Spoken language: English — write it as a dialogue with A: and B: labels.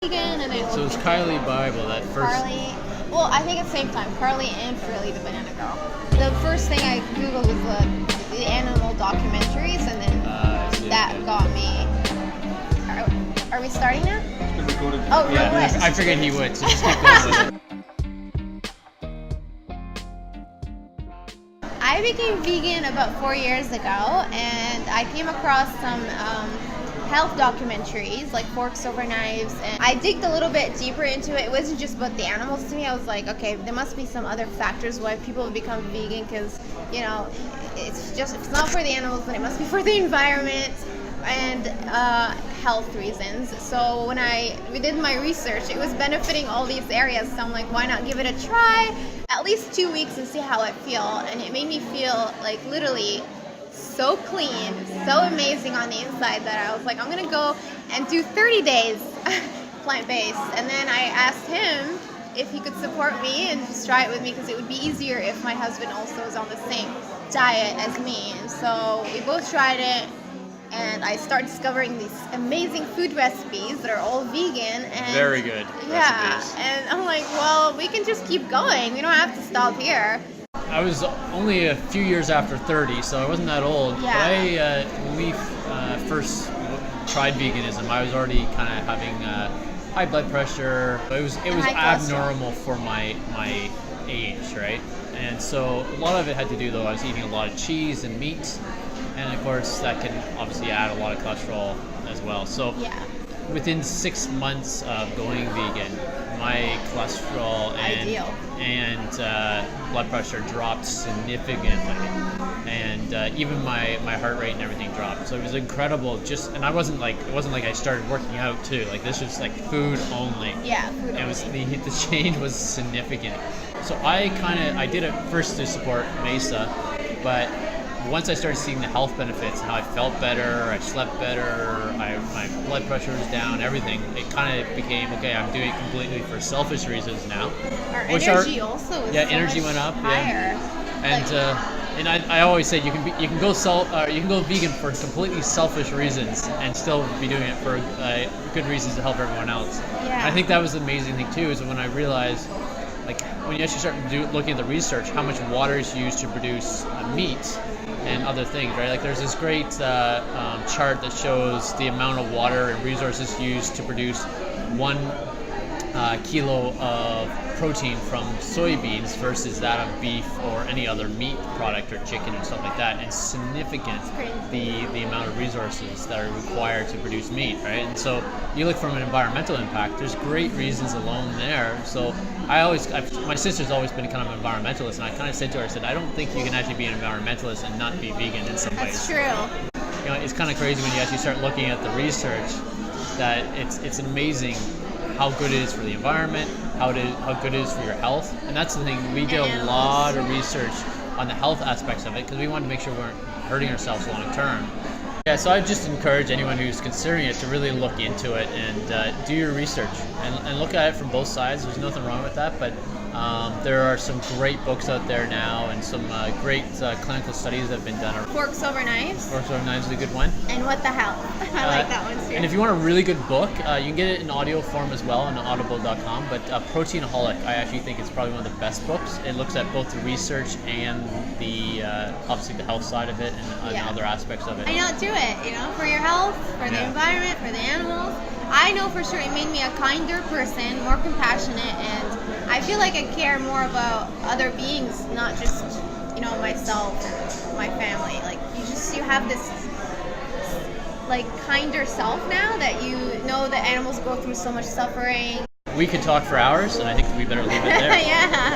A: vegan, and then
B: So it was Kylie Bible that first.
A: Carly. Well, I think at the same time, Carly and Frilly the Banana Girl. The first thing I googled was the animal documentaries, and then that got me. Are we starting now? Oh,
B: Yeah,
A: no way.
B: I figured he would. So just keep going with it.
A: I became vegan about 4 years ago, and I came across some health documentaries like Forks Over Knives, and I digged a little bit deeper into it. It wasn't just about the animals to me. I was like, okay, there must be some other factors why people have become vegan, because, you know, it's just, if it's not for the animals, then it must be for the environment and health reasons. So when I did my research, it was benefiting all these areas, so I'm like, why not give it a try? At least 2 weeks and see how I feel. And it made me feel like literally so clean, so amazing on the inside, that I was like, I'm gonna go and do 30 days plant-based. And then I asked him if he could support me and just try it with me, because it would be easier if my husband also was on the same diet as me. And so we both tried it, and I started discovering these amazing food recipes that are all vegan. And
B: Very good
A: yeah,
B: recipes.
A: and I'm like, well, we can just keep going. We don't have to stop here.
B: I was only a few years after 30, so I wasn't that old.
A: Yeah.
B: But when we first tried veganism, I was already kind of having high blood pressure. It was
A: high cholesterol.
B: abnormal for my age, right? And so a lot of it had to do, though, I was eating a lot of cheese and meat, and of course that can obviously add a lot of cholesterol as well. So
A: Yeah.
B: within 6 months of going vegan, my cholesterol and blood pressure dropped significantly, and even my heart rate and everything dropped. So it was incredible. And it wasn't like I started working out too. Like, this was like food only.
A: Yeah, food
B: It was
A: only.
B: the change was significant. So I did it first to support Maisa, but once I started seeing the health benefits and how I felt better, I slept better, my blood pressure was down, everything, it kind of became, okay, I'm doing it completely for selfish reasons now.
A: Our energy also was
B: energy
A: so much
B: went up.
A: higher.
B: Yeah. And I always say you can go vegan for completely selfish reasons and still be doing it for good reasons to help everyone else.
A: Yeah.
B: And I think that was the amazing thing too, is when I realized, like, when you actually start looking at the research, how much water is used to produce meat and other things, right? Like, there's this great chart that shows the amount of water and resources used to produce 1 kilo of protein from soybeans versus that of beef or any other meat product or chicken and stuff like that. And significant the amount of resources that are required to produce meat, right? And so you look from an environmental impact, there's great reasons alone there. So my sister's always been kind of an environmentalist, and I kind of said to her, I said, I don't think you can actually be an environmentalist and not be vegan in some ways.
A: That's true.
B: You know, it's kind of crazy when you actually start looking at the research, that it's amazing how good it is for the environment, how good it is for your health. And that's the thing, we did a lot of research on the health aspects of it, because we wanted to make sure we weren't hurting ourselves long term. Yeah, so I just encourage anyone who's considering it to really look into it and do your research and look at it from both sides. There's nothing wrong with that, but there are some great books out there now, and some great clinical studies that have been done.
A: Forks Over Knives.
B: Forks Over Knives is a good one.
A: And What the Hell. I like that one too.
B: And if you want a really good book, you can get it in audio form as well on audible.com. But Proteinaholic, I actually think it's probably one of the best books. It looks at both the research and the obviously the health side of it and other aspects of it.
A: I know, do it, for your health, for the environment, for the animals. I know for sure it made me a kinder person, more compassionate, and I feel like I care more about other beings, not just, myself and my family. Like, you have this, like, kinder self now, that you know that animals go through so much suffering.
B: We could talk for hours, and I think we better leave it there.
A: Yeah.